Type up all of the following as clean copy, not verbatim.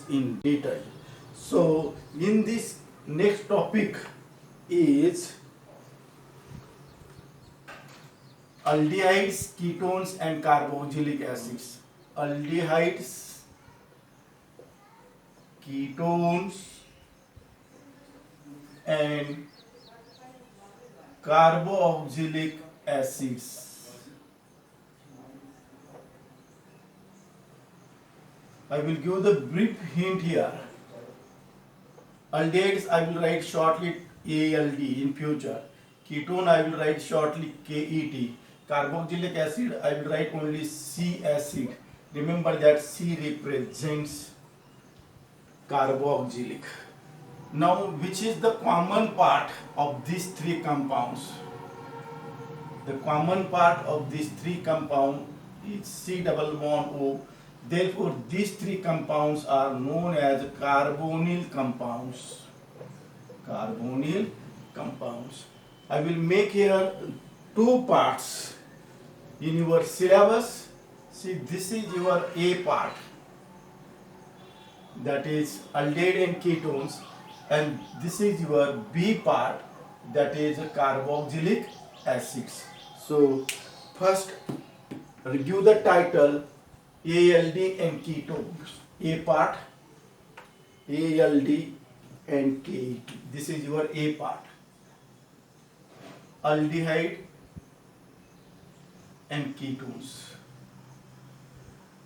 in detail. So in this next topic is aldehydes, ketones and carboxylic acids. Aldehydes, ketones and carboxylic acids. I will give the brief hint here. Aldehydes I will write shortly ALD in future. Ketone I will write shortly KET. Carboxylic acid I will write only C acid. Remember that C represents carboxylic. Now which is the common part of these three compounds? The common part of these three compounds is C double bond O. Therefore, these three compounds are known as carbonyl compounds. Carbonyl compounds. I will make here two parts in your syllabus. See, this is your A part, that is aldehyde and ketones, and this is your B part, that is carboxylic acids. So, first review the title. ALD and ketones. A part, ALD and KET. This is your A part. Aldehyde and ketones.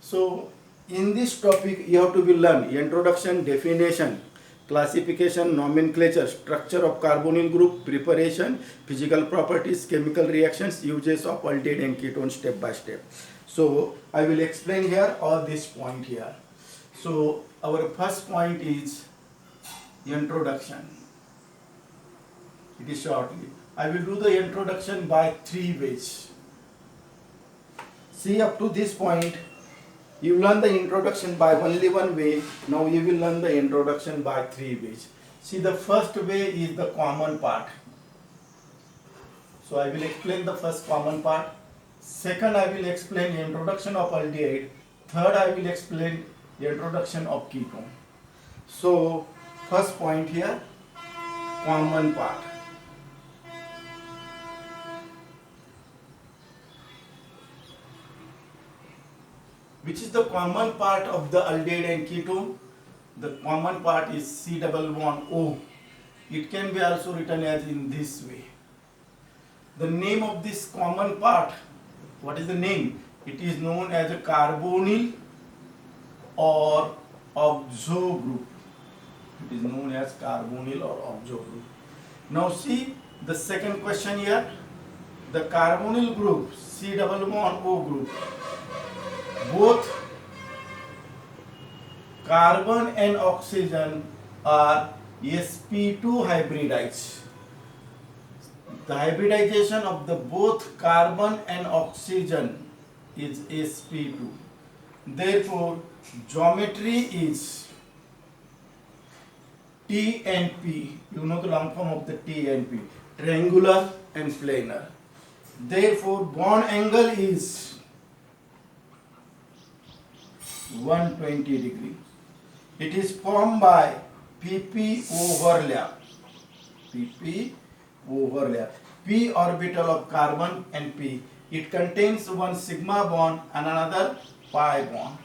So in this topic you have to be learn introduction, definition, classification, nomenclature, structure of carbonyl group, preparation, physical properties, chemical reactions, uses of aldehyde and ketone step by step. So I will explain here all this point here. So our first point is introduction. It is shortly. I will do the introduction by three ways. See, up to this point you learn the introduction by only one way. Now you will learn the introduction by three ways. See, the first way is the common part. So I will explain the first common part. Second, I will explain the introduction of aldehyde. Third, I will explain the introduction of ketone. So first point here, common part. Which is the common part of the aldehyde and ketone? The common part is C double bond O. It can be also written as in this way. The name of this common part, what is the name? It is known as a carbonyl or oxo group. It is known as carbonyl or oxo group. Now see the second question here. The carbonyl group, C double bond O group, both carbon and oxygen are sp2 hybridized. The hybridization of the both carbon and oxygen is sp2. Therefore, geometry is T and P. You know the long form of the T and P, triangular and planar. Therefore, bond angle is 120 degree. It is formed by PP overlap. PP overlap. P orbital of carbon and P. It contains one sigma bond and another pi bond.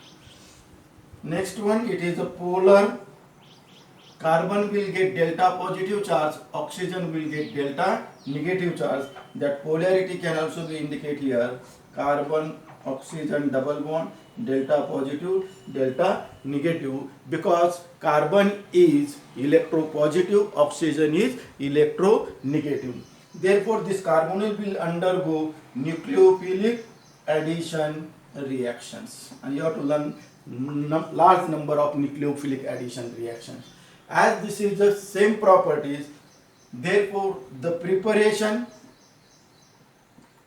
Next one, it is a polar. Carbon will get delta positive charge, oxygen will get delta negative charge. That polarity can also be indicated here. Carbon, oxygen double bond, delta positive, delta negative, because carbon is electropositive, oxygen is electronegative. Therefore, this carbonyl will undergo nucleophilic addition reactions, and you have to learn large number of nucleophilic addition reactions. As this is the same properties, therefore the preparation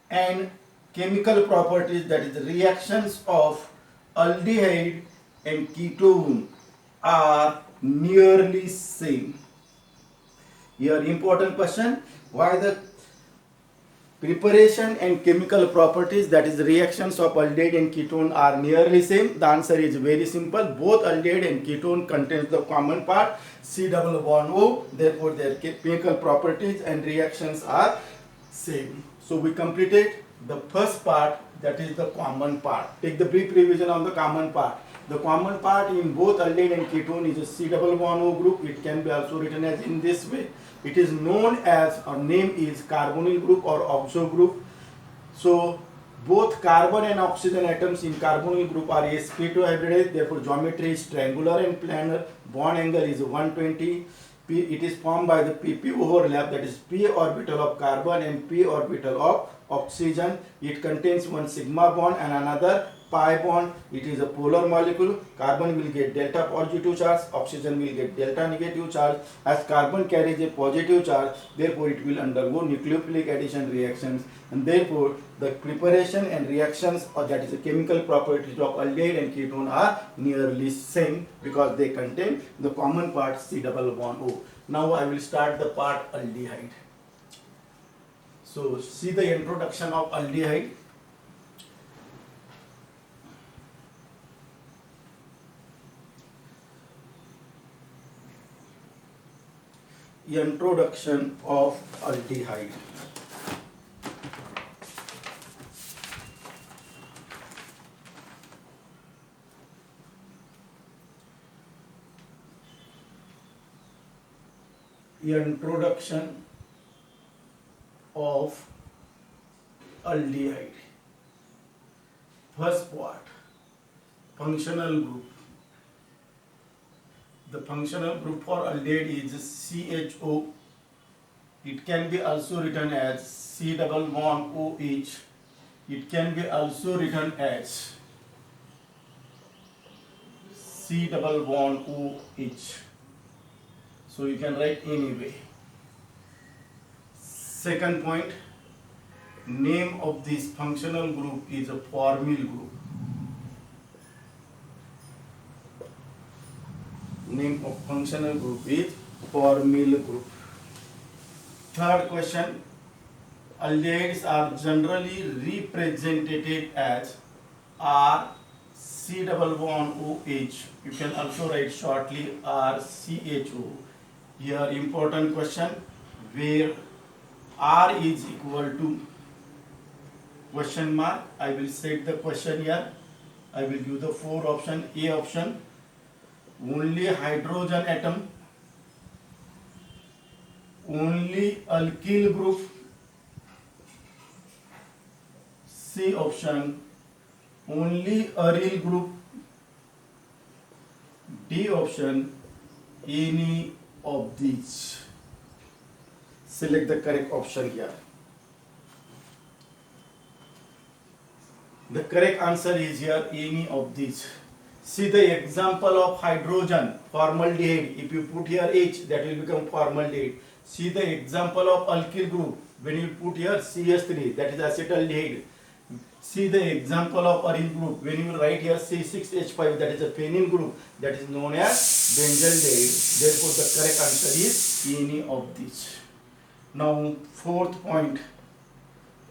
and chemical properties, that is the reactions of aldehyde and ketone, are nearly same. Here important question, why the Preparation and chemical properties, that is reactions of aldehyde and ketone, are nearly same. The answer is very simple. Both aldehyde and ketone contains the common part C double bond O. Therefore, their chemical properties and reactions are same. So we completed the first part, that is the common part. Take the brief revision on the common part. The common part in both aldehyde and ketone is a C double bond O group. It can be also written as in this way. It is known as, or name is, carbonyl group or oxo group. So both carbon and oxygen atoms in carbonyl group are sp2 hybridized. Therefore geometry is triangular and planar. Bond angle is 120. It is formed by the pp overlap, that is p orbital of carbon and p orbital of oxygen. It contains one sigma bond and another pi bond. It is a polar molecule. Carbon will get delta positive charge, oxygen will get delta negative charge. As carbon carries a positive charge, therefore it will undergo nucleophilic addition reactions, and therefore the preparation and reactions, or that is the chemical properties of aldehyde and ketone, are nearly same because they contain the common part C double bond O. Now I will start the part aldehyde. So see the introduction of aldehyde. Introduction of aldehyde. Introduction of aldehyde. First part, functional group. The functional group for aldehyde is CHO. It can be also written as C double bond OH. It can be also written as C double bond OH. So you can write anyway. Second point, name of this functional group is a formyl group. Name of functional group is formyl group. Third question, aldehydes are generally represented as R C double bond OH. You can also write shortly RCHO. Here important question, where R is equal to question mark. I will set the question here. I will give the four options. A option, only hydrogen atom, only alkyl group. C option, only aryl group. D option, any of these. Select the correct option here. The correct answer is here, any of these. See the example of hydrogen, formaldehyde. If you put here H, that will become formaldehyde. See the example of alkyl group. When you put here CH3, that is acetaldehyde. See the example of aryl group. When you write here C6H5, that is a phenyl group, that is known as benzaldehyde. Therefore, the correct answer is any of these. Now, fourth point,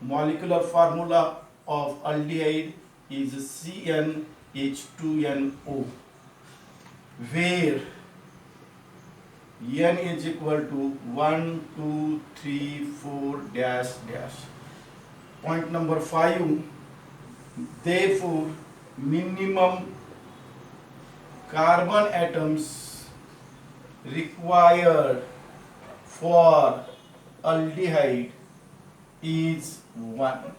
molecular formula of aldehyde is CnH2nO, where N is equal to 1, 2, 3, 4 dash dash. Point number 5, therefore minimum carbon atoms required for aldehyde is 1,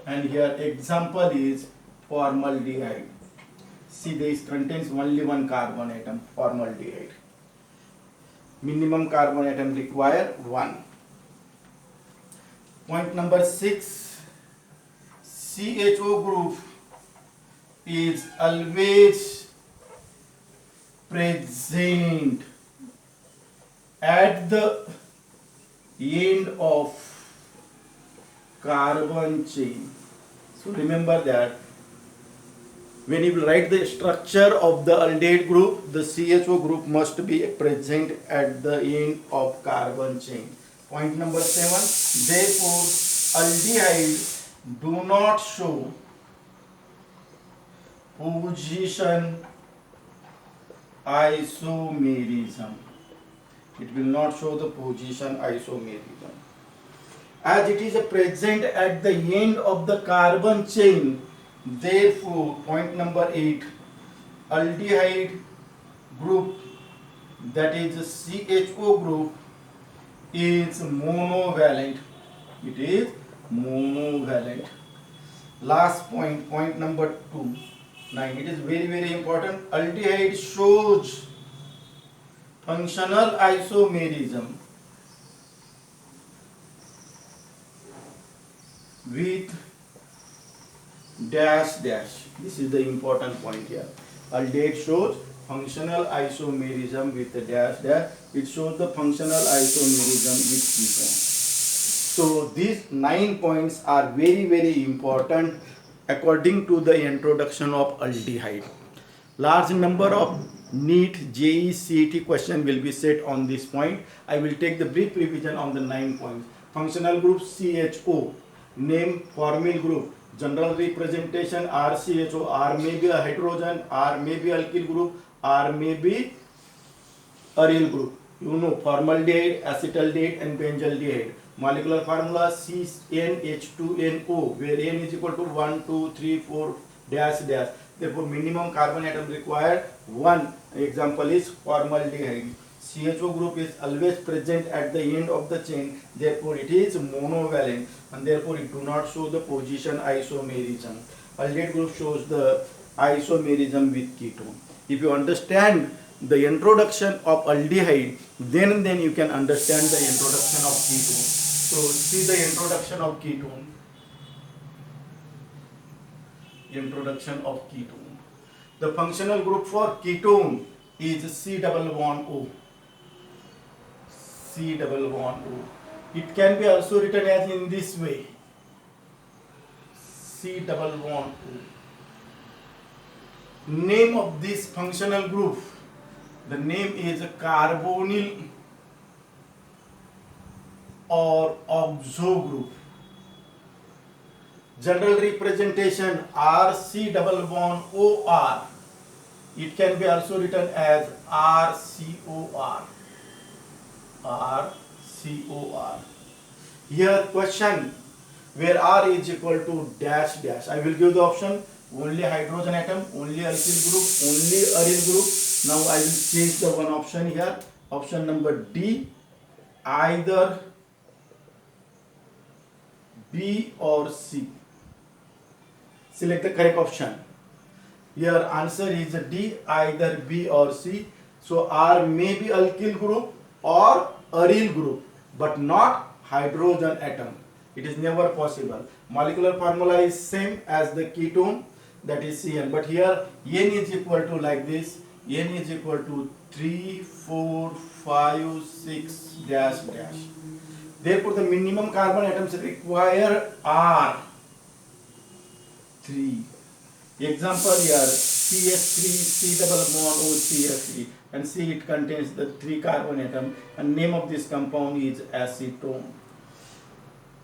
and here example is formaldehyde. See, this contains only one carbon atom, formaldehyde. Minimum carbon atom require 1. Point number 6, CHO group is always present at the end of carbon chain. So remember that when you will write the structure of the aldehyde group, the CHO group must be present at the end of carbon chain. Point number 7, therefore aldehyde do not show position isomerism. It will not show the position isomerism. As it is present at the end of the carbon chain, therefore, point number 8, aldehyde group, that is CHO group, is monovalent. It is monovalent. Last point, point number 2, 9. It is very important. Aldehyde shows functional isomerism with dash dash. This is the important point here. Aldehyde shows functional isomerism with the dash dash. It shows the functional isomerism with ketone. So these 9 points are very important according to the introduction of aldehyde. Large number of NEET, JEE, CET question will be set on this point. I will take the brief revision on the 9 points. Functional group CHO, name formyl group, general representation RCHO, R may be a hydrogen, R may be alkyl group, R may be aryl group. You know formaldehyde, acetaldehyde and benzaldehyde. Molecular formula CnH2nO, where N is equal to 1, 2, 3, 4 dash dash. Therefore, minimum carbon atom required 1. Example is formaldehyde. CHO group is always present at the end of the chain. Therefore, it is monovalent and therefore it do not show the position isomerism. Aldehyde group shows the isomerism with ketone. If you understand the introduction of aldehyde, then you can understand the introduction of ketone. So, see the introduction of ketone. Introduction of ketone. The functional group for ketone is C double bond O. C double bond O. It can be also written as in this way. C double bond O. Name of this functional group, the name is carbonyl or oxo group. General representation RC double bond OR. It can be also written as RCOR. RCOR. Here question where R is equal to dash dash. I will give the option only hydrogen atom, only alkyl group, only aryl group. Now I will change the one option here. Option number D, either B or C. Select the correct option. Here answer is D, either B or C. So R may be alkyl group or aryl group, but not hydrogen atom. It is never possible. Molecular formula is same as the ketone, that is Cn. But here N is equal to like this. N is equal to 3, 4, 5, 6 dash dash. Therefore, the minimum carbon atoms require are 3. Example here, CH3, C double bond O CH3, and C it contains the 3 carbon atom, and name of this compound is acetone.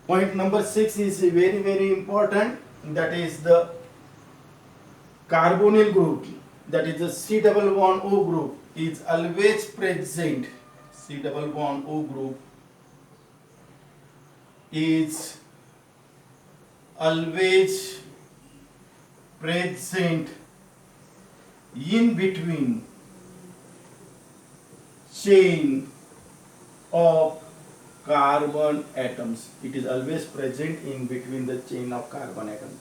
Point number 6 is very important, that is the carbonyl group, that is the C double bond O group is always present. C double bond O group is always present in between chain of carbon atoms. It is always present in between the chain of carbon atoms.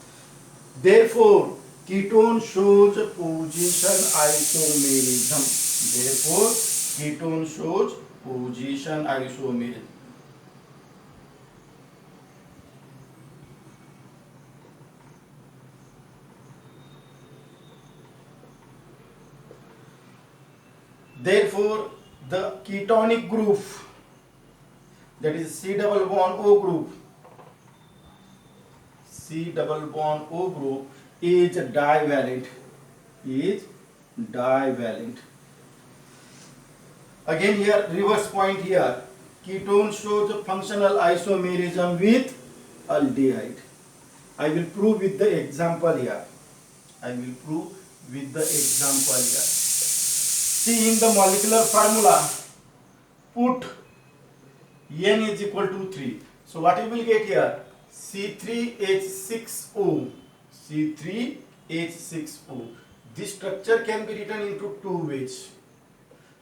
Therefore, ketone shows position isomerism. Therefore, ketone shows position isomerism. Therefore, the ketonic group, that is C double bond O group, C double bond O group is divalent. Again here reverse point here. Ketone shows functional isomerism with aldehyde. I will prove with the example here. I will prove with the example here. See, in the molecular formula, put N is equal to 3. So what you will get here? C3H6O. C3H6O. This structure can be written into two ways.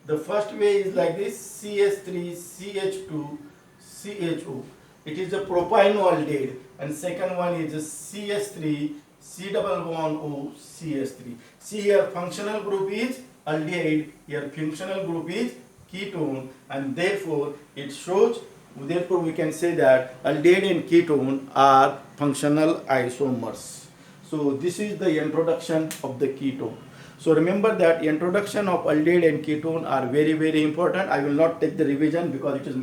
The first way is like this: CH3CH2CHO. It is a propynoaldehyde, and second one is a CH3C-O-CH3. See here, functional group is aldehyde, here functional group is ketone, and therefore it shows, therefore we can say that aldehyde and ketone are functional isomers. So this is the introduction of the ketone. So remember that introduction of aldehyde and ketone are very, very important. I will not take the revision because it is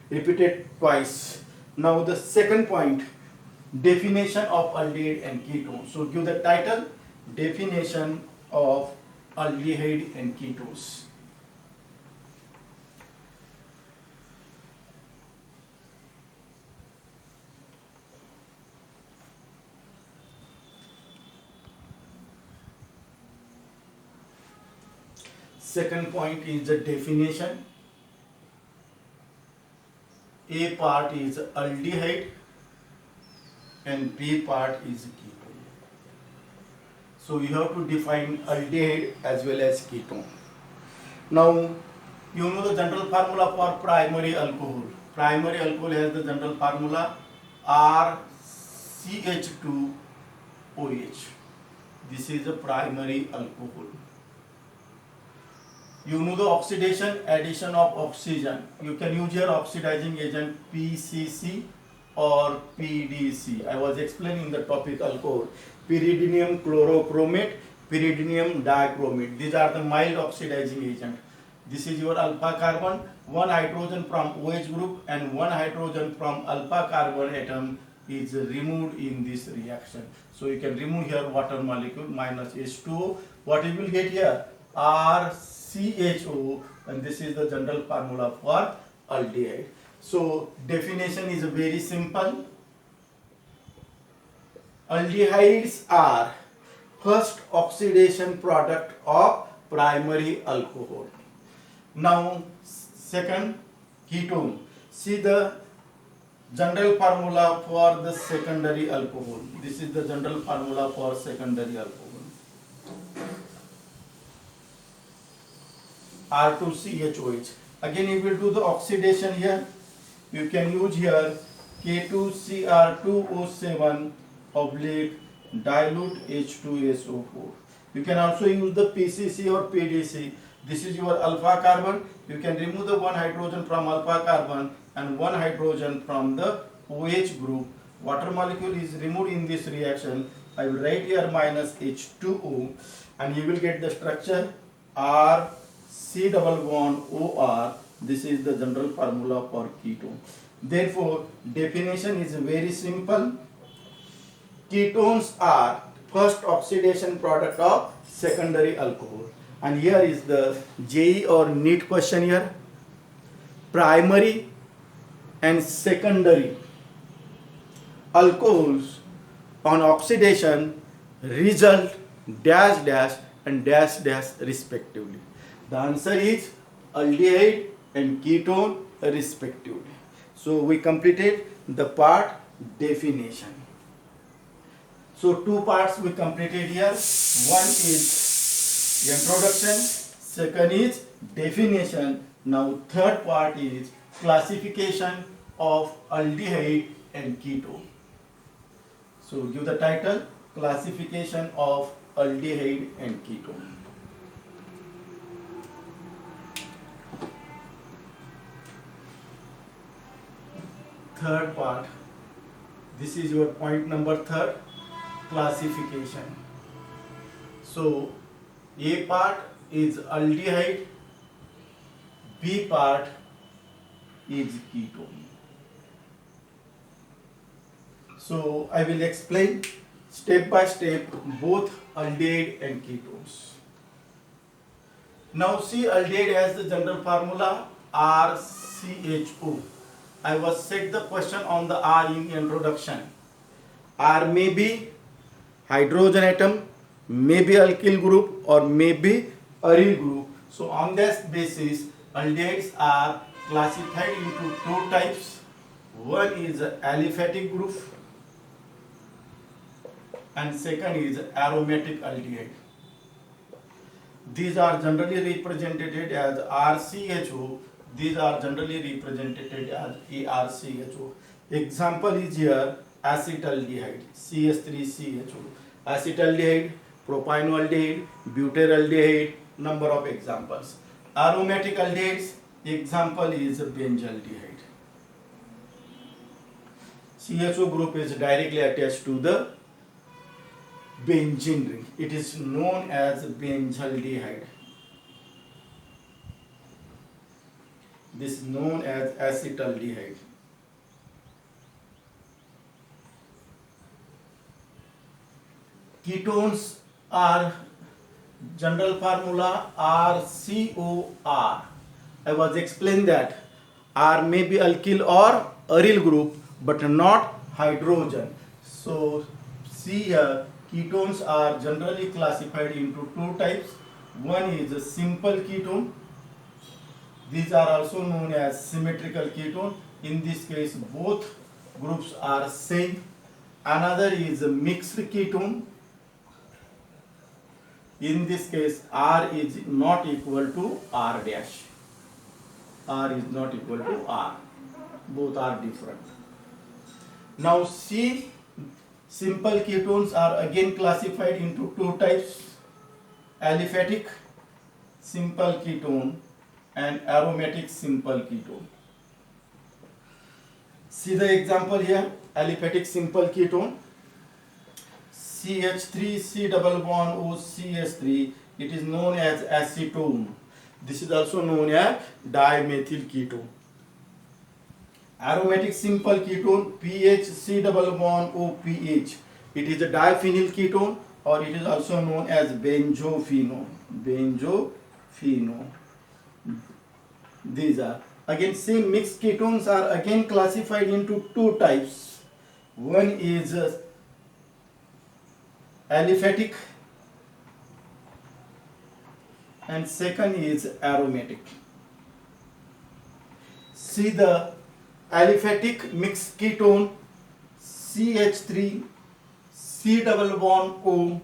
repeated twice. Now the second point, definition of aldehyde and ketone. So give the title, definition of aldehyde and ketones. Second point is the definition. A part is aldehyde and B part is ketone. So you have to define aldehyde as well as ketone. Now you know the general formula for primary alcohol. Primary alcohol has the general formula RCH2OH. This is a primary alcohol. You know the oxidation, addition of oxygen. You can use your oxidizing agent PCC or PDC. I was explaining the topic alcohol. Pyridinium chlorochromate, pyridinium dichromate. These are the mild oxidizing agent. This is your alpha carbon, one hydrogen from OH group and one hydrogen from alpha carbon atom is removed in this reaction. So you can remove here water molecule minus H2O. What you will get here? RCHO, and this is the general formula for aldehyde. So definition is very simple. Aldehydes are first oxidation product of primary alcohol. Now second, ketone. See the general formula for the secondary alcohol. This is the general formula for secondary alcohol. R2CHOH. Again you will do the oxidation here. You can use here K2Cr2O7 oblique dilute H2SO4. You can also use the PCC or PDC. This is your alpha carbon. You can remove the one hydrogen from alpha carbon and one hydrogen from the OH group. Water molecule is removed in this reaction. I will write here minus H2O, and you will get the structure RC-OR. This is the general formula for ketone. Therefore, definition is very simple. Ketones are first oxidation product of secondary alcohol. And here is the JEE or NEET question here. Primary and secondary alcohols on oxidation result dash dash and dash dash respectively. The answer is aldehyde and ketone respectively. So we completed the part definition. So two parts we completed here. One is introduction, second is definition. Now third part is classification of aldehyde and ketone. So give the title, classification of aldehyde and ketone. Third part, this is your point number third, classification. So A part is aldehyde, B part is ketone. So I will explain step by step both aldehyde and ketones. Now see, aldehyde has the general formula RCHO. I was set the question on the R in introduction. R may be hydrogen atom, maybe alkyl group, or maybe aryl group. So on this basis, aldehydes are classified into two types. One is aliphatic group and second is aromatic aldehyde. These are generally represented as RCHO. These are generally represented as ARCHO. Example is here acetaldehyde, CS3CHO. Acetaldehyde, propanoaldehyde, butyraldehyde, number of examples. Aromatic aldehydes, example is benzaldehyde. CHO group is directly attached to the benzene ring. It is known as benzaldehyde. This is known as acetaldehyde. Ketones are general formula RCOR. I was explained that R may be alkyl or aryl group but not hydrogen. So see here, ketones are generally classified into two types. One is a simple ketone. These are also known as symmetrical ketone. In this case, both groups are same. Another is a mixed ketone. In this case, R is not equal to R dash. R is not equal to R. Both are different. Now see, simple ketones are again classified into two types. Aliphatic simple ketone and aromatic simple ketone. See the example here, aliphatic simple ketone. CH3 C double bond O CH3, it is known as acetone. This is also known as dimethyl ketone. Aromatic simple ketone PH C double bond O PH, it is a diphenyl ketone or it is also known as benzophenone. Benzophenone. These are again same mixed ketones are again classified into two types. One is aliphatic and second is aromatic. See the aliphatic mixed ketone CH3 C double bond O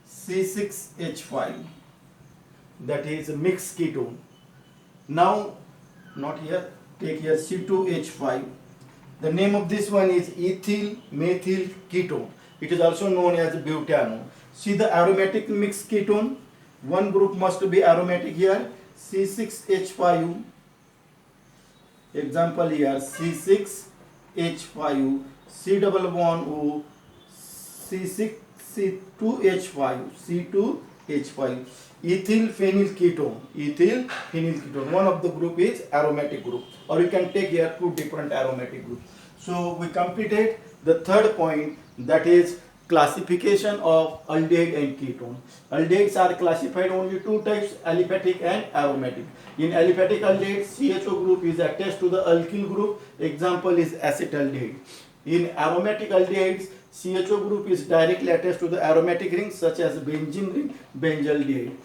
C6H5, that is a mixed ketone. Now not here, take here C2H5. The name of this one is ethyl methyl ketone. It is also known as butano. See the aromatic mixed ketone. One group must be aromatic here. C6H5. Example here C6H5. C double bond O. C6 C2H5. C2H5. Ethyl phenyl ketone. Ethyl phenyl ketone. One of the group is aromatic group. Or you can take here two different aromatic groups. So we completed the third point, that is classification of aldehyde and ketone. Aldehydes are classified only two types, aliphatic and aromatic. In aliphatic aldehyde, CHO group is attached to the alkyl group. Example is acetaldehyde. In aromatic aldehydes, CHO group is directly attached to the aromatic rings such as benzene ring, benzaldehyde.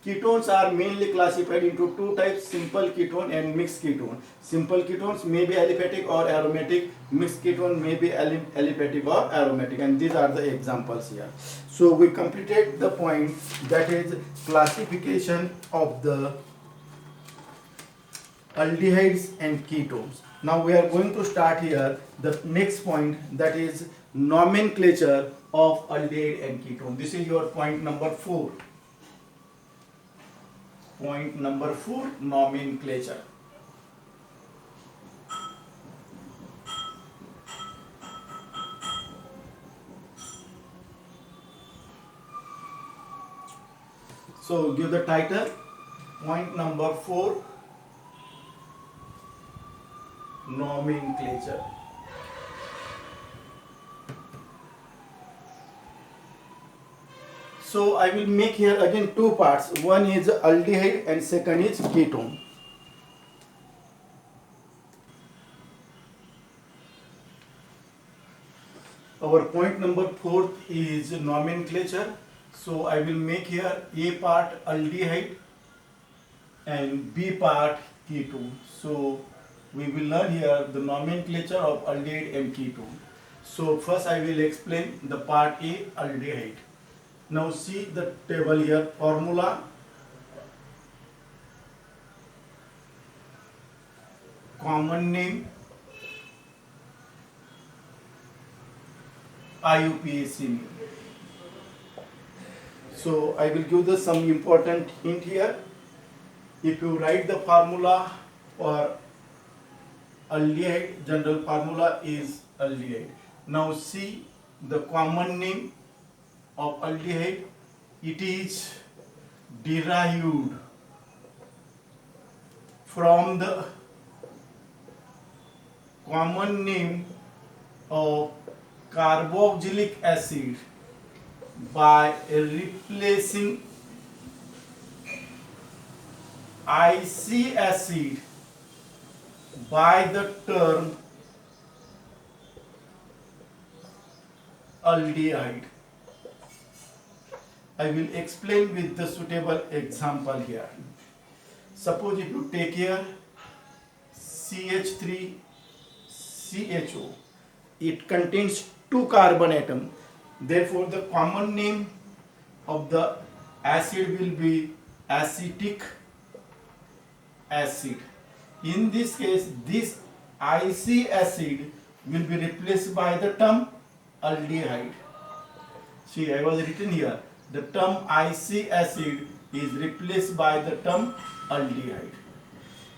Ketones are mainly classified into two types, simple ketone and mixed ketone. Simple ketones may be aliphatic or aromatic, mixed ketone may be aliphatic or aromatic, and these are the examples here. So we completed the point, that is classification of the aldehydes and ketones. Now we are going to start here the next point, that is nomenclature of aldehyde and ketone. This is your point number 4. Point number 4, nomenclature. So give the title, point number 4, nomenclature. So I will make here again two parts. One is aldehyde and second is ketone. Our point number 4 is nomenclature. So I will make here A part aldehyde and B part ketone. So we will learn here the nomenclature of aldehyde and ketone. So first I will explain the part A, aldehyde. Now see the table here, formula, common name, IUPAC name. So I will give the some important hint here. If you write the formula for aldehyde, general formula is aldehyde. Now see the common name of aldehyde. It is derived from the common name of carboxylic acid by replacing IC acid by the term aldehyde. I will explain with the suitable example here. Suppose if you take here CH3CHO, it contains 2 carbon atoms. Therefore, the common name of the acid will be acetic acid. In this case, this IC acid will be replaced by the term aldehyde. See, I was written here. The term IC acid is replaced by the term aldehyde.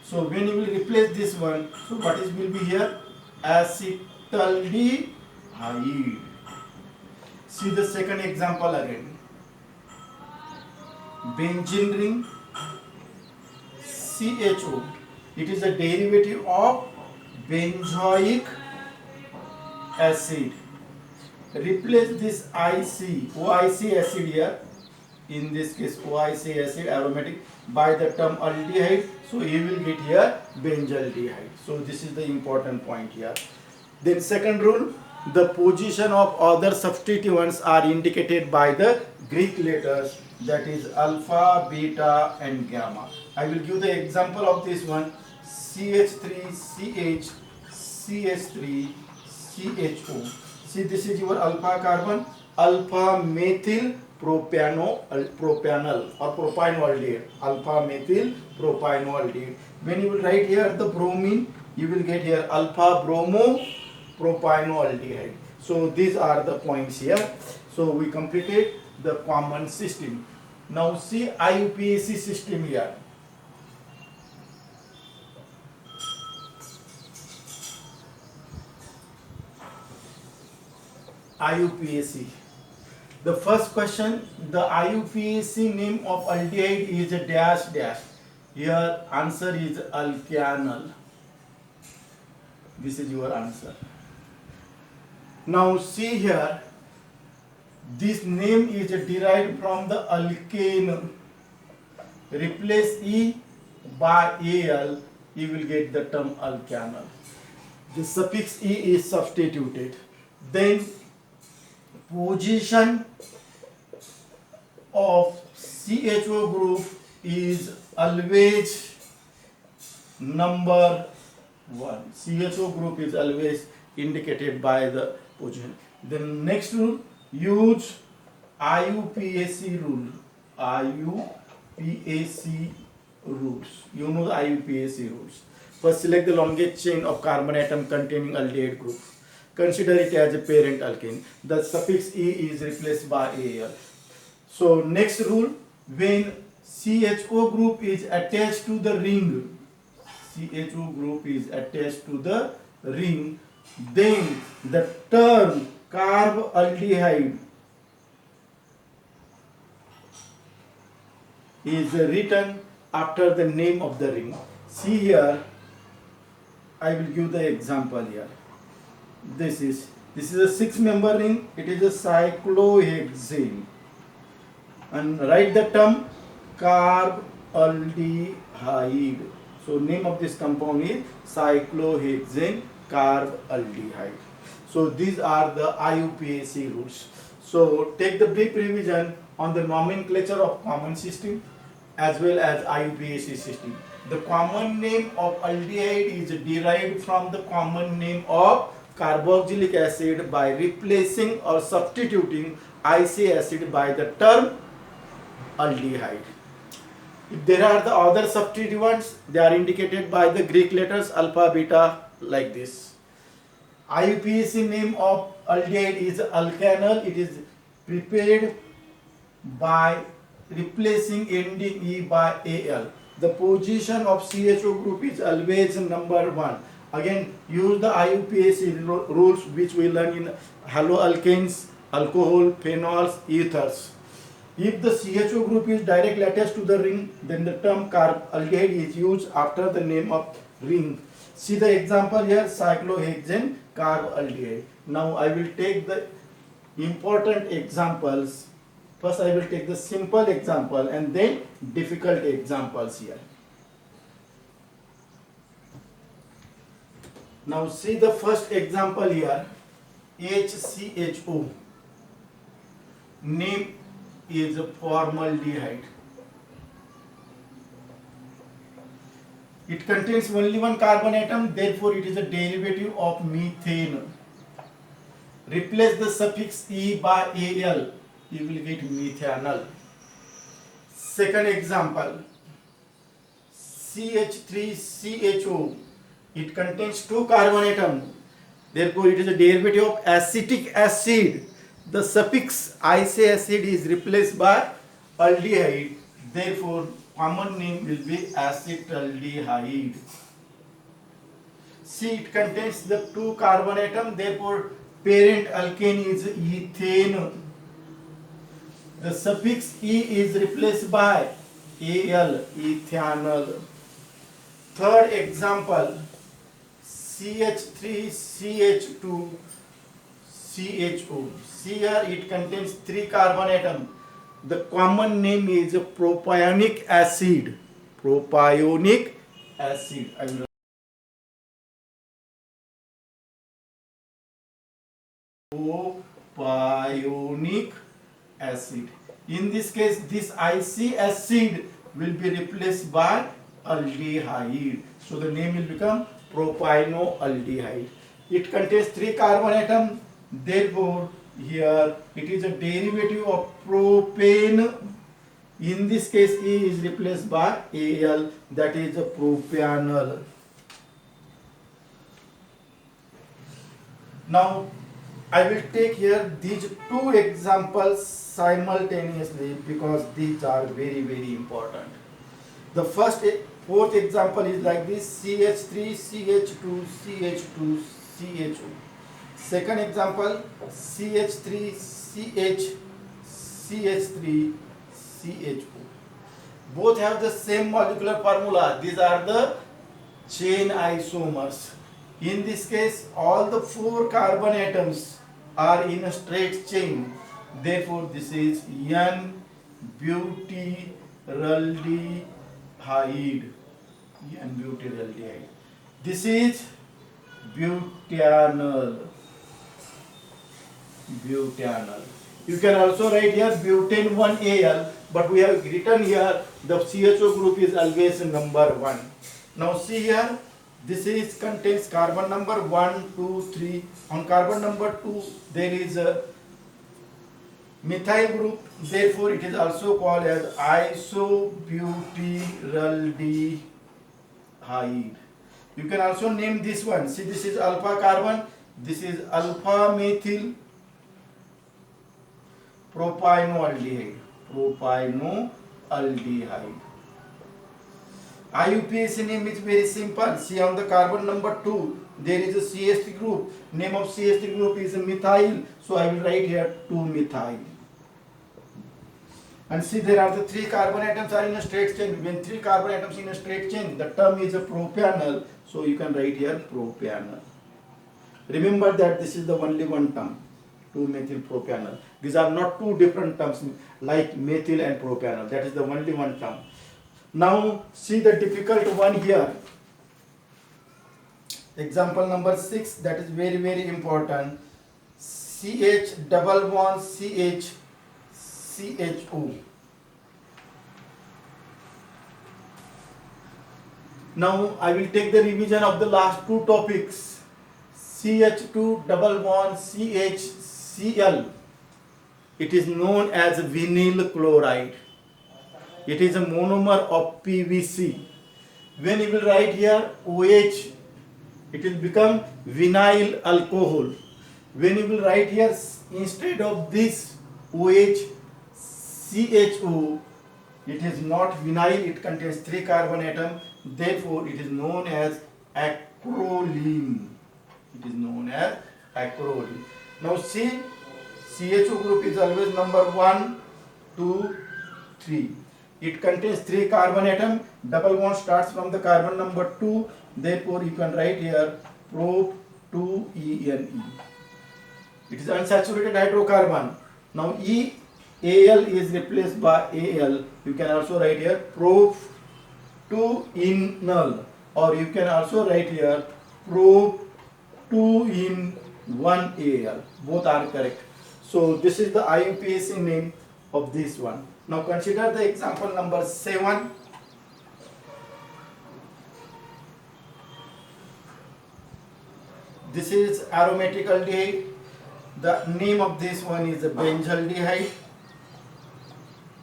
So when you will replace this one, so what is will be here? Acetaldehyde. See the second example again. Benzene ring, CHO. It is a derivative of benzoic acid. Replace this OIC acid here, in this case OIC acid aromatic, by the term aldehyde. So you will get here benzaldehyde. So this is the important point here. Then second rule, the position of other substituents are indicated by the Greek letters, that is alpha, beta and gamma. I will give the example of this one. CH3CH, CH3CHO. See, this is your alpha carbon, alpha methyl propanol or propanoaldehyde, alpha methyl propanoaldehyde. When you will write here the bromine, you will get here alpha bromo propanoaldehyde. So these are the points here. So we completed the common system. Now see IUPAC system here. IUPAC. The first question, the IUPAC name of aldehyde is a dash dash. Here answer is alkanal. This is your answer. Now see here, this name is derived from the alkane. Replace E by Al, you will get the term alkanal. The suffix E is substituted. Then position of CHO group is always number 1. CHO group is always indicated by the position. Then next rule, use IUPAC rule. IUPAC rules. You know the IUPAC rules. First, select the longest chain of carbon atom containing aldehyde group. Consider it as a parent alkane. The suffix E is replaced by Al. So next rule, when CHO group is attached to the ring, CHO group is attached to the ring, then the term carbaldehyde is written after the name of the ring. See here, I will give the example here. This is a 6-member ring. It is a cyclohexane, and write the term carbaldehyde. So name of this compound is cyclohexane carbaldehyde. So these are the IUPAC rules. So take the brief revision on the nomenclature of common system as well as IUPAC system. The common name of aldehyde is derived from the common name of carboxylic acid by replacing or substituting IC acid by the term aldehyde. If there are the other substituents, they are indicated by the Greek letters alpha, beta, like this. IUPAC name of aldehyde is alkanal. It is prepared by replacing ending E by Al. The position of CHO group is always number 1. Again, use the IUPAC rules which we learn in haloalkanes, alcohol, phenols, ethers. If the CHO group is directly attached to the ring, then the term aldehyde is used after the name of ring. See the example here, cyclohexane carbaldehyde. Now I will take the important examples. First I will take the simple example and then difficult examples here. Now see the first example here, HCHO. Name is formaldehyde. It contains only one carbon atom, therefore it is a derivative of methane. Replace the suffix E by Al, you will get methanol. Second example, CH3CHO. It contains two carbon atoms, therefore it is a derivative of acetic acid. The suffix IC acid is replaced by aldehyde, therefore common name will be acetaldehyde. See, it contains the two carbon atom, therefore parent alkane is ethane. The suffix E is replaced by Al, ethanol. Third example, CH3CH2 CHO. Here it contains three carbon atoms. The common name is propionic acid. Propionic acid. I will propionic acid. In this case, this IC acid will be replaced by aldehyde. So the name will become propanoaldehyde. It contains three carbon atoms. Therefore, here it is a derivative of propane. In this case, E is replaced by Al, that is a propanol. Now, I will take here these two examples simultaneously because these are very, very important. The fourth example is like this, CH3CH2 CH2 CHO. Second example, CH3CH CH3 CHO. Both have the same molecular formula. These are the chain isomers. In this case, all the four carbon atoms are in a straight chain. Therefore, this is N-butyraldehyde. N-butyraldehyde. This is butanol. Butanol. You can also write here butane 1Al, but we have written here the CHO group is always number 1. Now see here, this is contains carbon number 1, 2, 3. On carbon number 2, there is a methyl group. Therefore, it is also called as isobutyraldehyde. You can also name this one. See, this is alpha carbon. This is alpha methyl propanoaldehyde. Propanoaldehyde. IUPAC name is very simple. See, on the carbon number 2, there is a CH3 group. Name of CH3 group is methyl. So I will write here 2-methyl. And see, there are the three carbon atoms are in a straight chain. When three carbon atoms in a straight chain, the term is a propanol. So you can write here propanol. Remember that this is the only one term, 2-methyl propanol. These are not two different terms like methyl and propanol. That is the only one term. Now see the difficult one here. Example number 6, that is very, very important. CH double bond CH CHO. Now I will take the revision of the last two topics. CH2 double bond CHCl. It is known as vinyl chloride. It is a monomer of PVC. When you will write here OH, it will become vinyl alcohol. When you will write here instead of this OH CHO, it is not vinyl, it contains 3 carbon atom, therefore it is known as acrolein. It is known as acrolein. Now see, CHO group is always number 1, 2, 3. It contains 3 carbon atom, double bond starts from the carbon number 2, therefore you can write here prop 2ene. It is unsaturated hydrocarbon. Now Al is replaced by Al. You can also write here prop 2-enol, or you can also write here prop 2-in-1Al. Both are correct. So this is the IUPAC name of this one. Now consider the example number 7. This is aromatic aldehyde. The name of this one is benzaldehyde.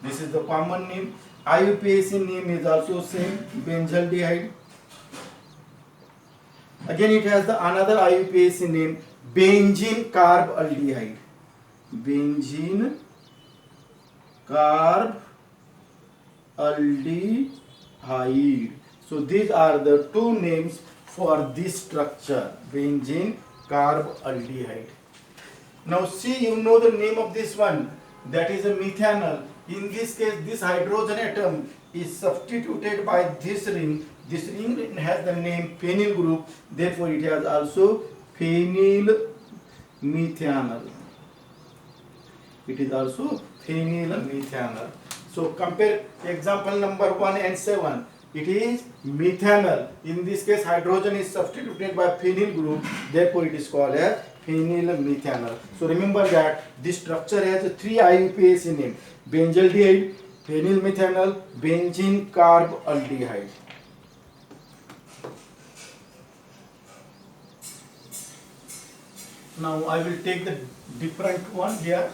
This is the common name. IUPAC name is also same, benzaldehyde. Again it has the another IUPAC name, benzene carb aldehyde. Benzene carb aldehyde. So these are the two names for this structure, benzene carb aldehyde. Now see, you know the name of this one, that is a methanol. In this case, this hydrogen atom is substituted by this ring. This ring has the name phenyl group, therefore it has also phenyl methanol. It is also phenyl methanol. So compare example number 1 and 7. It is methanol. In this case, hydrogen is substituted by phenyl group, therefore it is called as phenyl methanol. So remember that this structure has 3 IUPAC name: benzaldehyde, phenyl methanol, benzene carb aldehyde. Now I will take the different one here.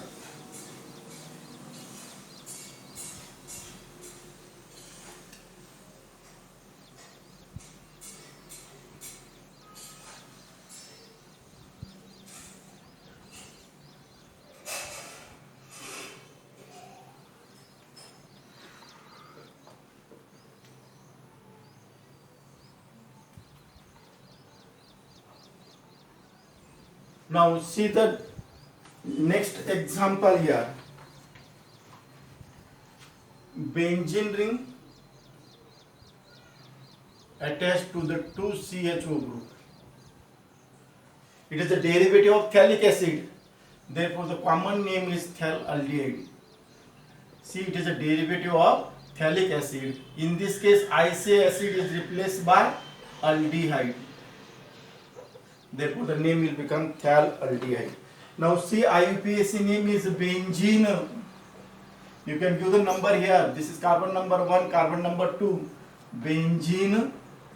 Now see the next example here. Benzene ring attached to the 2CHO group. It is a derivative of phthalic acid. Therefore the common name is phthalaldehyde. See, it is a derivative of phthalic acid. In this case, IC acid is replaced by aldehyde. Therefore the name will become phthalaldehyde. Now see, IUPAC name is benzene. You can give the number here. This is carbon number 1, carbon number 2. Benzene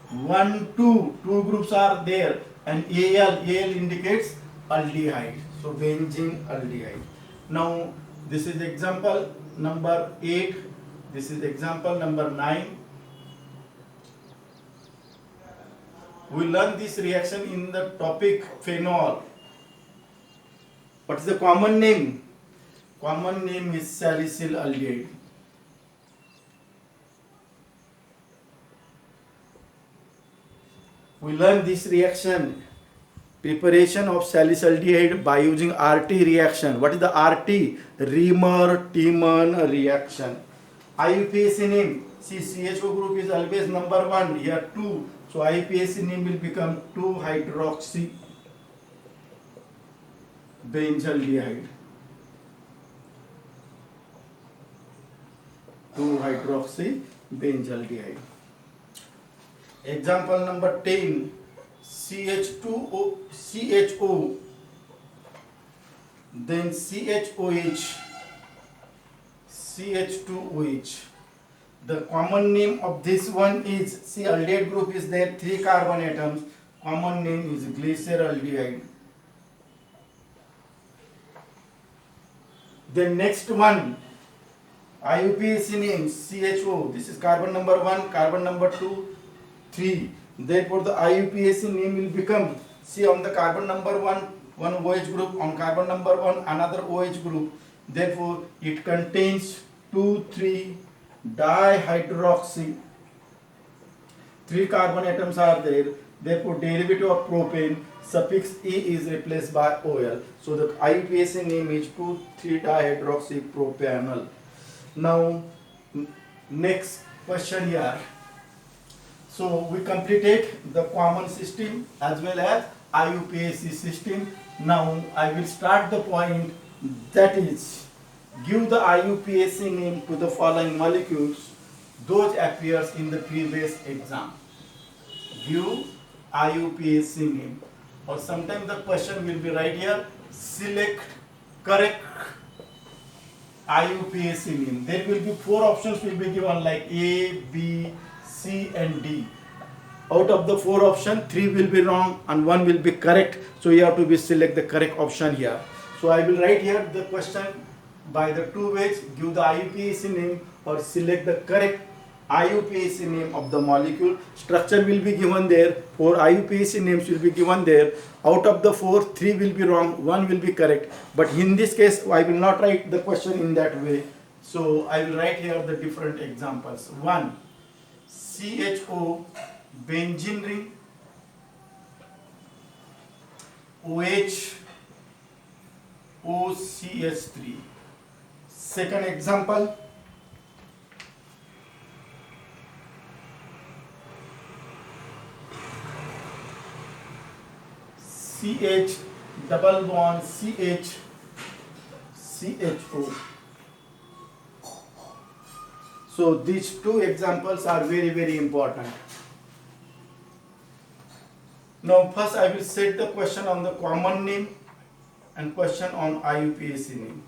1, 2. Two groups are there, and Al indicates aldehyde. So benzene aldehyde. Now this is example number 8. This is example number 9. We learn this reaction in the topic phenol. What is the common name? Common name is salicyl aldehyde. We learn this reaction, preparation of salicylaldehyde by using RT reaction. What is the RT? Riemer-Tiemann reaction. IUPAC name, see, CHO group is always number 1, here 2. So IUPAC name will become 2-hydroxy benzaldehyde. 2-hydroxy benzaldehyde. Example number 10, CHO then CHOH, CH2OH. The common name of this one is, see, aldehyde group is there, 3 carbon atoms. Common name is glyceraldehyde. The next one, IUPAC name CHO. This is carbon number 1, carbon number 2, 3. Therefore, the IUPAC name will become, see, on the carbon number 1, one OH group, on carbon number 1, another OH group. Therefore, it contains 2,3-dihydroxy. 3 carbon atoms are there. Therefore, derivative of propane, suffix E is replaced by OL. So, the IUPAC name is 2,3-dihydroxypropanol. Now, next question here. So, we completed the common system as well as IUPAC system. Now, I will start the point, that is, give the IUPAC name to the following molecules. Those appears in the previous exam. Give IUPAC name. Or sometimes the question will be right here. Select correct IUPAC name. There will be 4 options will be given like A, B, C and D. Out of the 4 options, 3 will be wrong and 1 will be correct. So you have to be select the correct option here. So I will write here the question by the 2 ways. Give the IUPAC name or select the correct IUPAC name of the molecule. Structure will be given there. 4 IUPAC names will be given there. Out of the 4, 3 will be wrong, 1 will be correct. But in this case, I will not write the question in that way. So I will write here the different examples. 1. CHO benzene ring, OH OCH3. Second example, CH double bond CH CHO. So these 2 examples are very, very important. Now first I will set the question on the common name and question on IUPAC name.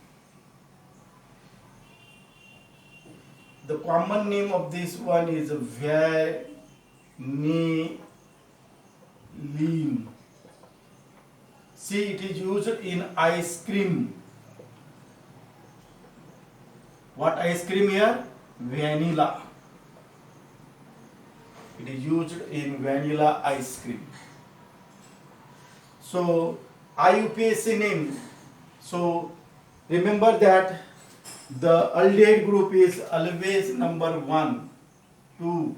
The common name of this one is vanillin. See, it is used in ice cream. What ice cream here? Vanilla. It is used in vanilla ice cream. So IUPAC name. So remember that the aldehyde group is always number 1, 2,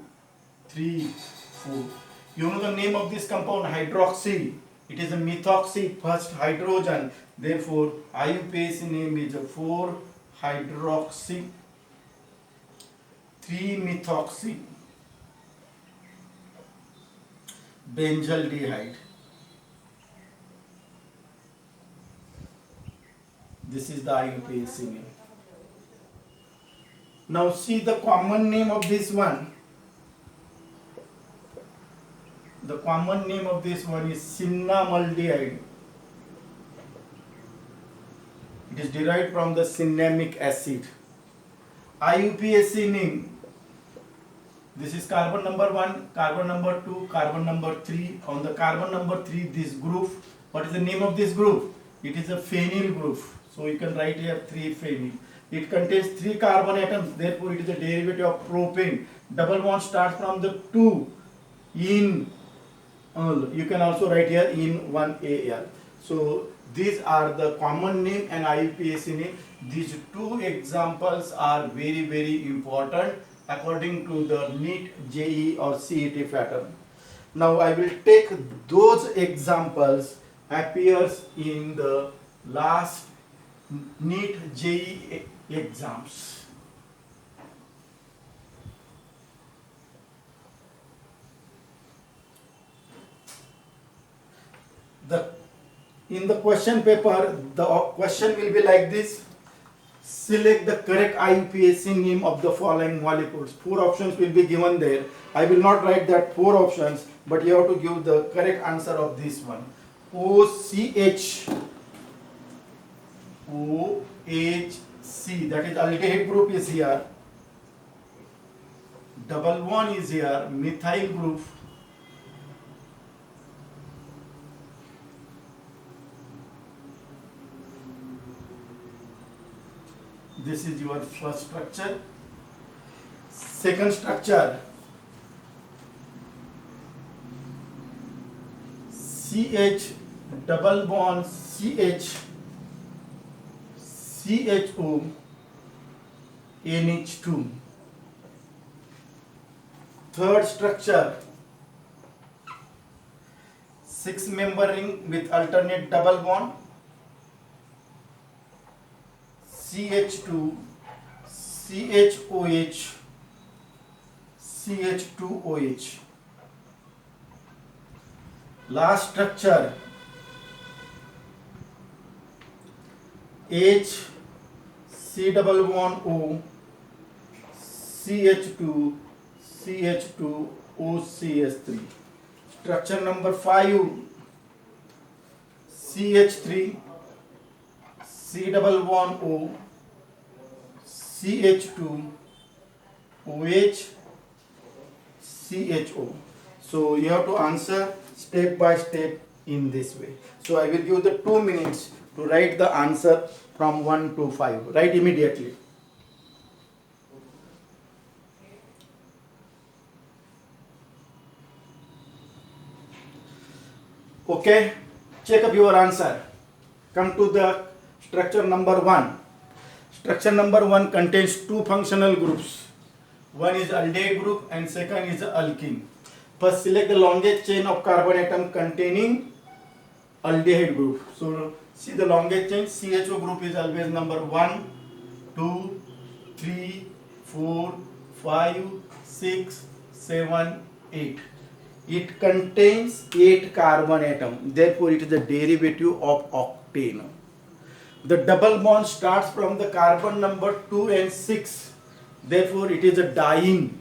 3, 4. You know the name of this compound, hydroxy. It is a methoxy, first hydrogen. Therefore, IUPAC name is 4-hydroxy 3-methoxy benzaldehyde. This is the IUPAC name. Now see the common name of this one. The common name of this one is cinnamaldehyde. It is derived from the cinnamic acid. IUPAC name. This is carbon number 1, carbon number 2, carbon number 3. On the carbon number 3, this group. What is the name of this group? It is a phenyl group. So you can write here 3-phenyl. It contains 3 carbon atoms. Therefore, it is a derivative of propane. Double bond starts from the 2 in. You can also write here in 1Al. So these are the common name and IUPAC name. These 2 examples are very, very important according to the NEET, JEE or CET pattern. Now I will take those examples appears in the last NEET, JEE exams. In the question paper, the question will be like this. Select the correct IUPAC name of the following molecules. 4 options will be given there. I will not write that 4 options, but you have to give the correct answer of this one. OCH OHC, that is aldehyde group is here, double bond is here, methyl group, this is your first structure. Second structure, CH double bond CH, CHO, NH2. Third structure, 6-member ring with alternate double bond, CH2, CHOH, CH2OH. Last structure, H, C double bond O, CH2, CH2, OCH3. Structure number 5, CH3, C double bond O, CH2, OH, CHO. So you have to answer step by step in this way. So I will give the 2 minutes to write the answer from 1 to 5. Write immediately. Okay, check up your answer. Come to the structure number 1. Structure number 1 contains 2 functional groups. One is aldehyde group and second is alkene. First select the longest chain of carbon atom containing aldehyde group. So see the longest chain, CHO group is always number 1, 2, 3, 4, 5, 6, 7, 8. It contains 8 carbon atoms. Therefore, it is the derivative of octane. The double bond starts from the carbon number 2 and 6. Therefore, it is a diene.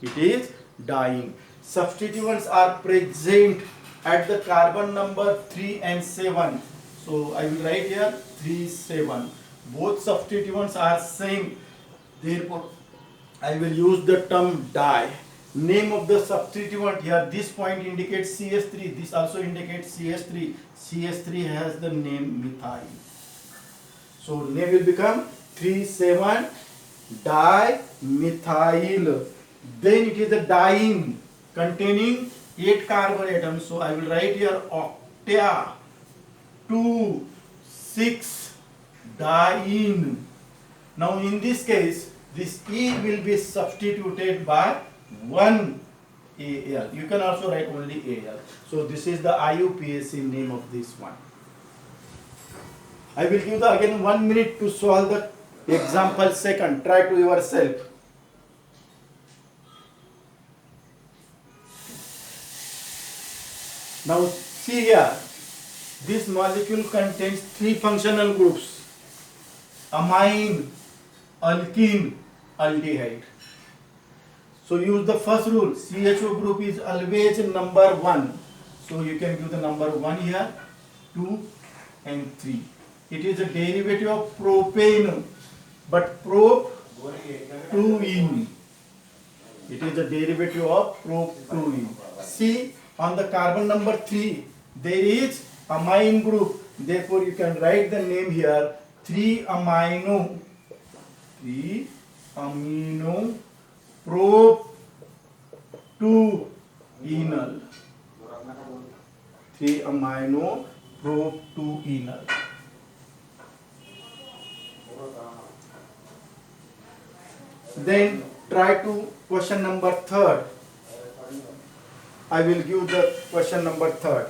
It is diene. Substituents are present at the carbon number 3 and 7. So, I will write here 3, 7. Both substituents are same. Therefore, I will use the term di. Name of the substituent here, this point indicates CH3, this also indicates CH3. CH3 has the name methyl. So name will become 3,7-dimethyl. Then it is a diene containing 8 carbon atoms. So I will write here octa 2,6-diene. Now in this case, this E will be substituted by 1 AL. You can also write only AL. So this is the IUPAC name of this one. I will give the again 1 minute to solve the example second. Try to yourself. Now see here. This molecule contains 3 functional groups: amine, alkene, aldehyde. So use the first rule. CHO group is always number 1. So you can give the number 1 here, 2 and 3. It is a derivative of propane, but prop-2-ene. It is a derivative of prop-2-ene. See, on the carbon number 3, there is amine group. Therefore, you can write the name here, 3-amino prop-2-enal. 3-amino prop-2-enal. Then try to question number 3rd. I will give the question number 3rd.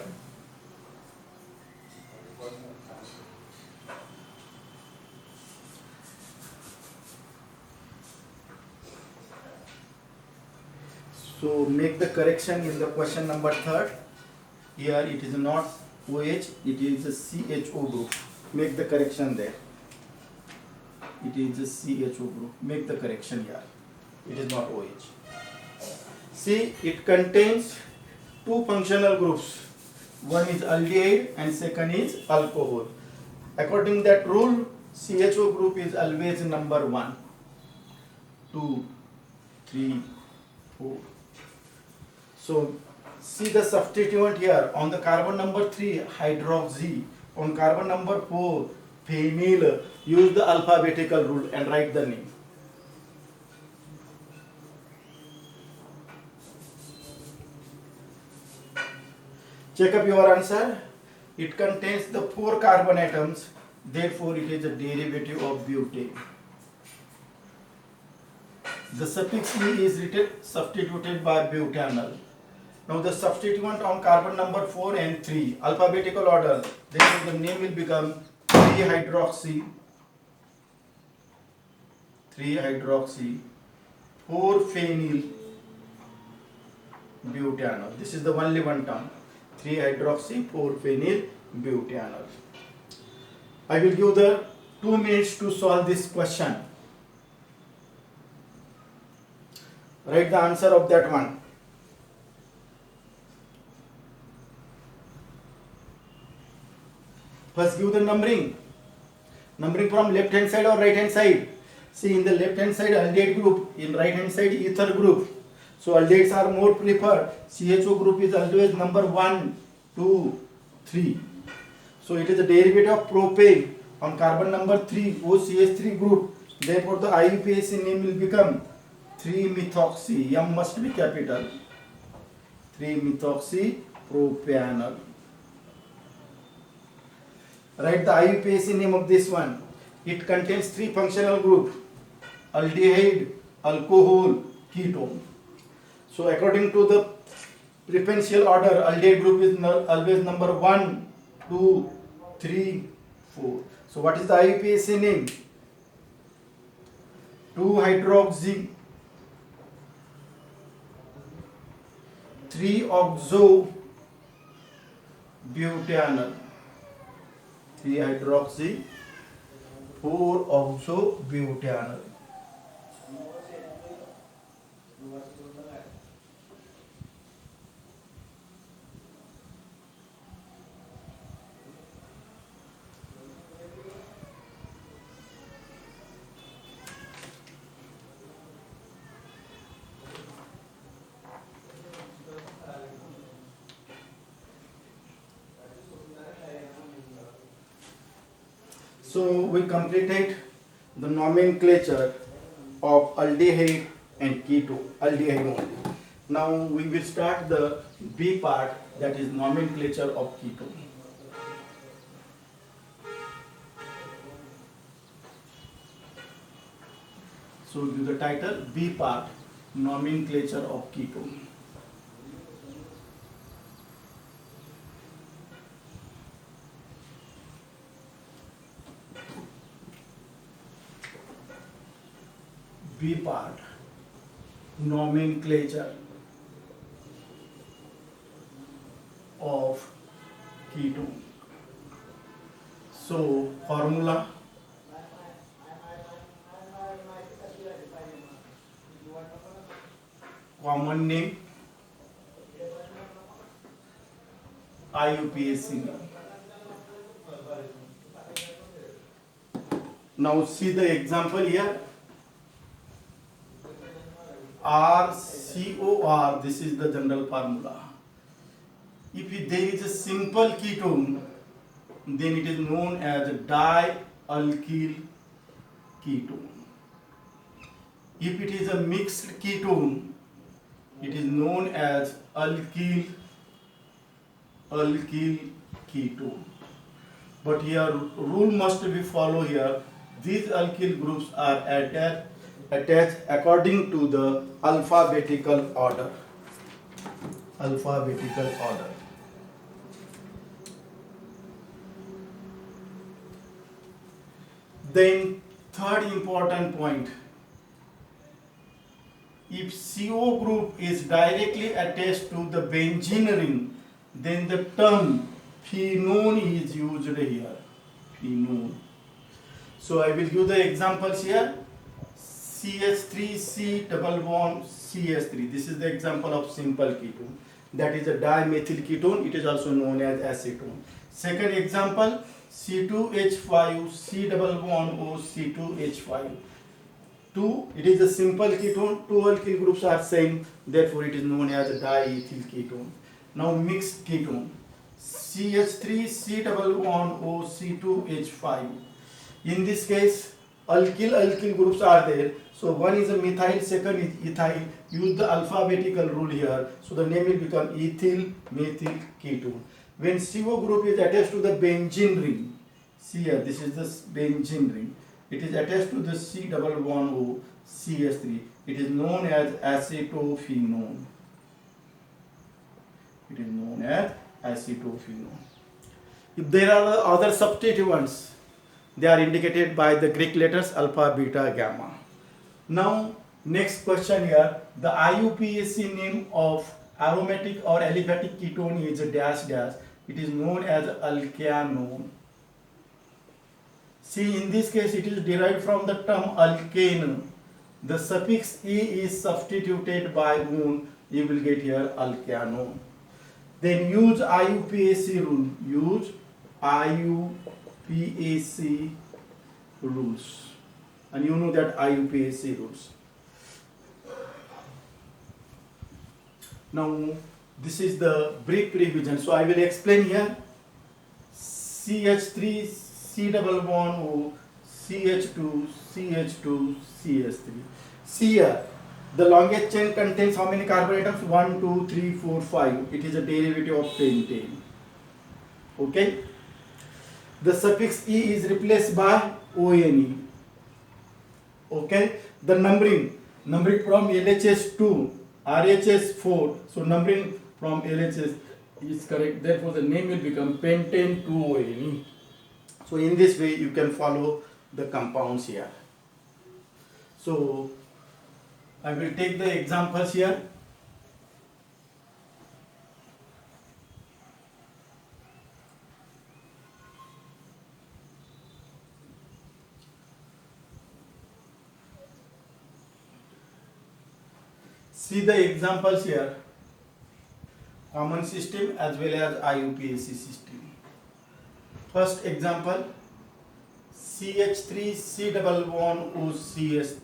So make the correction in the question number 3rd. Here it is not OH, it is a CHO group. Make the correction there. It is a CHO group. Make the correction here. It is not OH. See, it contains 2 functional groups. One is aldehyde and second is alcohol. According to that rule, CHO group is always number 1, 2, 3, 4. So see the substituent here. On the carbon number 3, hydroxy. On carbon number 4, phenyl. Use the alphabetical rule and write the name. Check up your answer. It contains the 4 carbon atoms, therefore it is a derivative of butane. The suffix E is written substituted by butanol. Now the substituent on carbon number 4 and 3, alphabetical order, then the name will become 3-hydroxy, 4-phenyl butanol. This is the only one term. 3-hydroxy 4-phenyl butanol. I will give the 2 minutes to solve this question. Write the answer of that one. First give the numbering. Numbering from left hand side or right hand side. See, in the left hand side aldehyde group, in right hand side ether group. So aldehydes are more preferred. CHO group is always number 1, 2, 3. So it is a derivative of propane on carbon number 3, OCH3 group. Therefore the IUPAC name will become 3-methoxy. M must be capital. 3-methoxy propanol. Write the IUPAC name of this one. It contains 3 functional groups: aldehyde, alcohol, ketone. So according to the preferential order, aldehyde group is always number 1, 2, 3, 4. So what is the IUPAC name? 2-hydroxy 3-oxo-butanol. 3-hydroxy 4-oxo-butanol. So we completed the nomenclature of aldehyde and ketone, aldehyde only. Now we will start the B part, that is nomenclature of ketone. So give the title B part, nomenclature of ketone. B part, nomenclature of ketone. So formula: common name, IUPAC name. Now see the example here. RCOR, this is the general formula. If there is a simple ketone, then it is known as dialkyl ketone. If it is a mixed ketone, it is known as alkyl ketone. But here rule must be followed here. These alkyl groups are attached according to the alphabetical order. Then third important point, if CO group is directly attached to the benzene ring, then the term phenone is used here. Phenone. So I will give the examples here. CH3C double bond CH3. This is the example of simple ketone. That is a dimethyl ketone. It is also known as acetone. Second example, C2H5, C double bond O, C2H5. 2, it is a simple ketone, two alkyl groups are same, therefore it is known as a diethyl ketone. Now mixed ketone, CH3, C double bond O, C2H5. In this case, alkyl groups are there, so one is a methyl, second is ethyl. Use the alphabetical rule here, so the name will become ethyl methyl ketone. When CO group is attached to the benzene ring, see here, this is the benzene ring, it is attached to the C double bond O, CH3. It is known as acetophenone. It is known as acetophenone. If there are other substituents, they are indicated by the Greek letters alpha, beta, gamma. Now, next question here, the IUPAC name of aromatic or aliphatic ketone is a dash dash. It is known as alkanone. See, in this case, it is derived from the term alkane. The suffix E is substituted by -one, you will get here alkanone. Then use IUPAC rule. Use IUPAC rules. And you know that IUPAC rules. Now, this is the brief revision. So, I will explain here. CH3, C double bond O, CH2, CH2, CH3. See here, the longest chain contains how many carbon atoms? 1, 2, 3, 4, 5. It is a derivative of pentane. Okay? The suffix E is replaced by ONE. Okay? The numbering from LHS 2, RHS 4. So numbering from LHS is correct. Therefore, the name will become pentane 2ONE. So in this way, you can follow the compounds here. So I will take the examples here. See the examples here. Common system as well as IUPAC system. First example, CH3, C double bond O, CH3.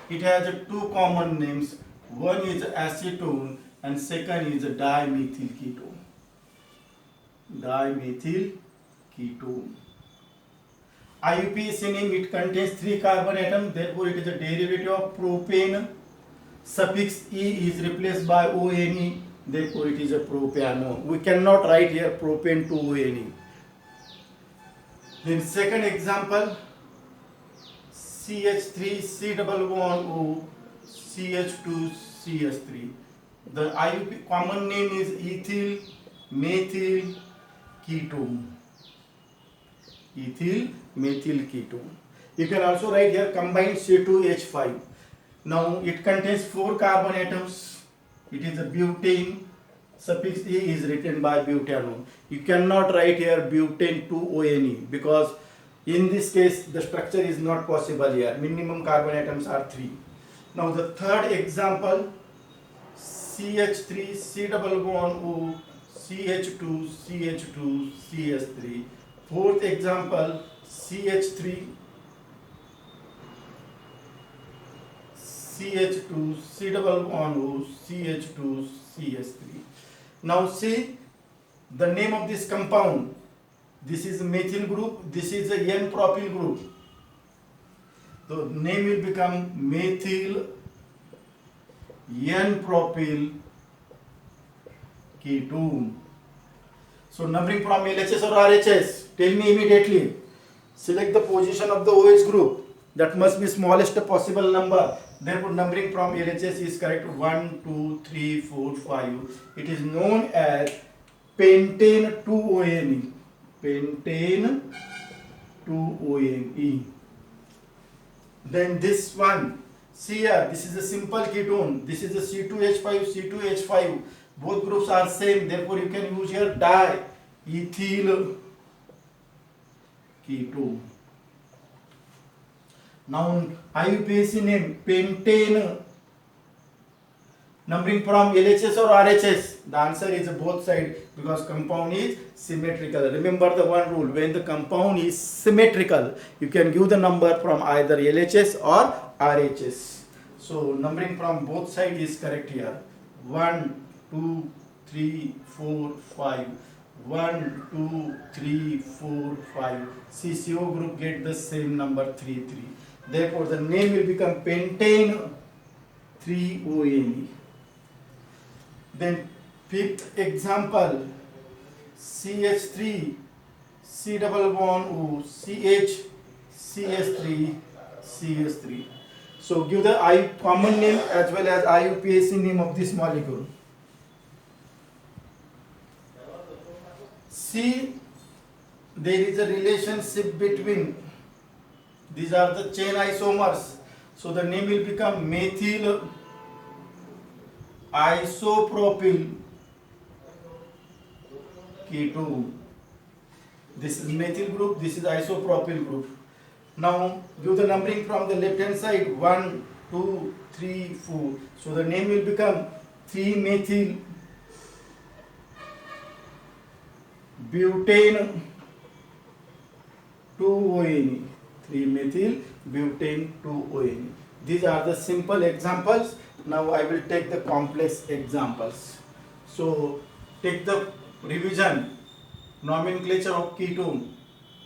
It has two common names. One is acetone and second is a dimethyl ketone. Dimethyl ketone. IUPAC name, it contains 3 carbon atoms, therefore it is a derivative of propane. Suffix E is replaced by ONE, therefore it is a propanone. We cannot write here propane 2ONE. Then second example, CH3, C double bond O, CH2, CH3. The IUP common name is ethyl methyl ketone. Ethyl methyl ketone. You can also write here combined C2H5. Now it contains 4 carbon atoms. It is a butane. Suffix E is written by butanone. You cannot write here butane 2ONE because in this case the structure is not possible here. Minimum carbon atoms are 3. Now the third example, CH3, C double bond O, CH2, CH2, CH3. Fourth example, CH3, CH2, C double bond O, CH2, CH3. Now see the name of this compound. This is a methyl group, this is a N-propyl group. The name will become methyl N-propyl ketone. So numbering from LHS or RHS, tell me immediately. Select the position of the OH group. That must be smallest possible number. Therefore, numbering from LHS is correct. 1, 2, 3, 4, 5. It is known as pentane 2ONE. Pentane 2ONE. Then this one. See here, this is a simple ketone. This is a C2H5, C2H5. Both groups are same. Therefore, you can use here diethyl ketone. Now IUPAC name pentane Numbering from LHS or RHS? The answer is both sides because compound is symmetrical. Remember the one rule, when the compound is symmetrical, you can give the number from either LHS or RHS. So numbering from both sides is correct here. 1, 2, 3, 4, 5. 1, 2, 3, 4, 5. CCO group get the same number 3, 3. Therefore, the name will become pentane 3ONE. Then fifth example, CH3, C double bond O, CH, CH3, CH3. So give the common name as well as IUPAC name of this molecule. See, there is a relationship between, these are the chain isomers. So the name will become methyl isopropyl ketone. This is methyl group, this is isopropyl group. Now give the numbering from the left hand side, 1, 2, 3, 4. So the name will become 3-methyl butane 2-ONE. 3-methyl butane 2-ONE. These are the simple examples. Now I will take the complex examples. So take the revision. Nomenclature of ketone.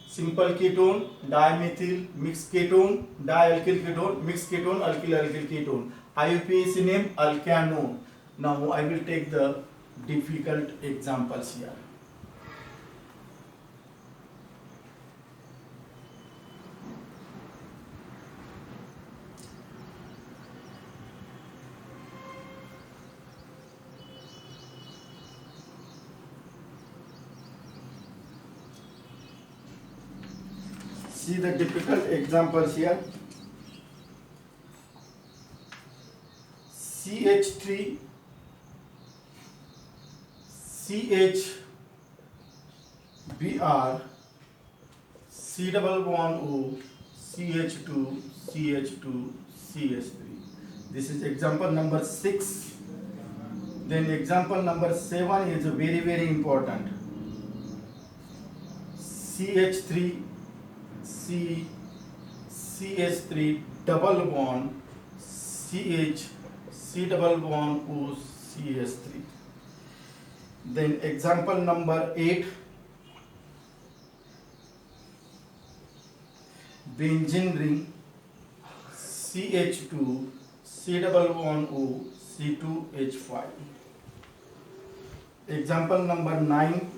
Simple ketone, dimethyl, mixed ketone, dialkyl ketone, mixed ketone, alkyl ketone. IUPAC name alkanone. Now I will take the difficult examples here. See the difficult examples here. CH3, CHBr, C double bond O, CH2, CH2, CH3. This is example number 6. Then example number 7 is very, very important. CH3, CH3 double bond CH, C double bond O, CH3. Then example number 8, benzene ring CH2, C double bond O, C2H5. Example number 9,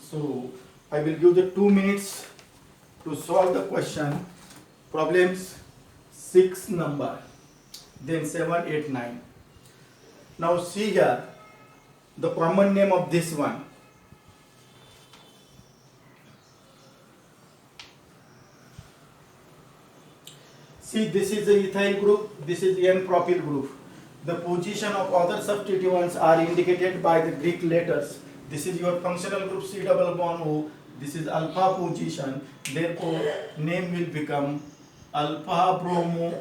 so I will give the 2 minutes to solve the question. Problems 6 number, then 7, 8, 9. Now see here the common name of this one. See, this is the ethyl group, this is the N-propyl group. The position of other substituents are indicated by the Greek letters. This is your functional group C double bond O. This is alpha position. Therefore, name will become alpha bromo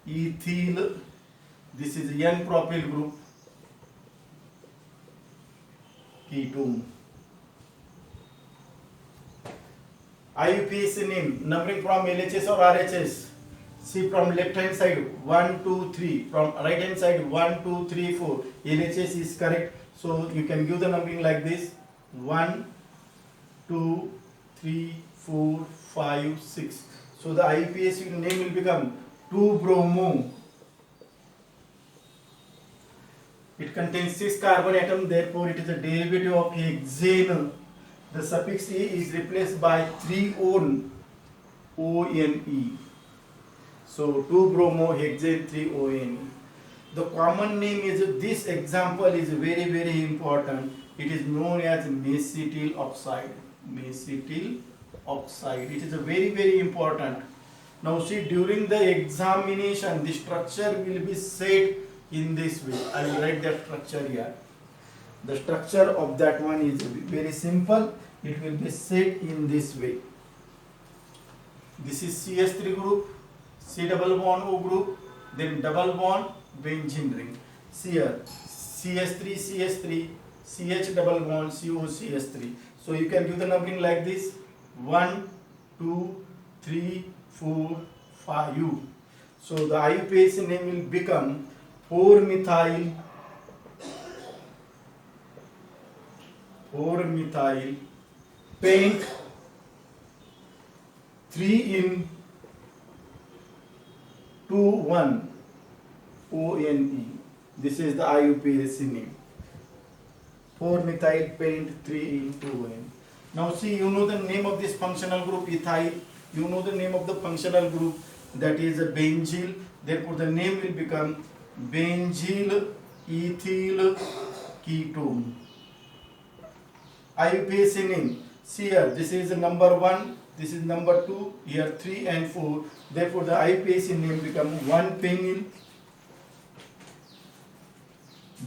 ethyl. This is N-propyl group ketone. IUPAC name, numbering from LHS or RHS. See, from left hand side 1, 2, 3. From right hand side 1, 2, 3, 4. LHS is correct. So you can give the numbering like this: 1, 2, 3, 4, 5, 6. So the IUPAC name will become 2-bromo. It contains 6 carbon atoms, therefore it is a derivative of hexane. The suffix E is replaced by 3-one, O-N-E. So 2-bromohexane 3-ONE. The common name is, this example is very, very important. It is known as macetyl oxide. Macetyl oxide. It is a very, very important. Now see, during the examination, the structure will be set in this way. I will write that structure here. The structure of that one is very simple. It will be set in this way. This is CH3 group, C double bond O group, then double bond benzene ring. See here, CH3, CH3, CH double bond CO, CH3. So you can give the numbering like this: 1, 2, 3, 4, 5. So the IUPAC name will become 4-methyl paint 3 in 2,1 ONE. This is the IUPAC name. 4-methyl paint 3 in 2,1. Now see, you know the name of this functional group ethyl. You know the name of the functional group, that is a benzyl. Therefore the name will become benzyl ethyl ketone. IUPAC name. See here, this is number 1, this is number 2, here 3 and 4. Therefore the IUPAC name become 1-penyl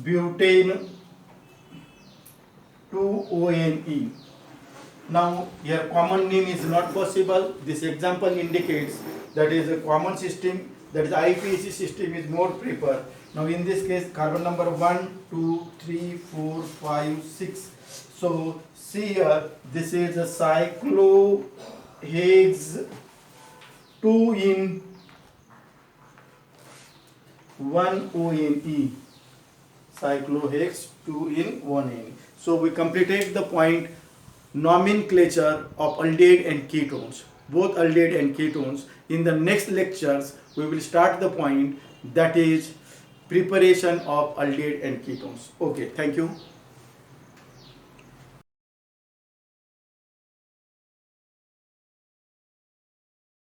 butane 2-ONE. Now here common name is not possible. This example indicates that is a common system, that is IUPAC system is more preferred. Now in this case carbon number 1, 2, 3, 4, 5, 6. So see here, this is a cyclohexane 2 in 1 ONE. Cyclohexane 2 in 1 ONE. So we completed the point nomenclature of aldehyde and ketones, both aldehyde and ketones. In the next lectures we will start the point, that is preparation of aldehyde and ketones. Okay, thank you.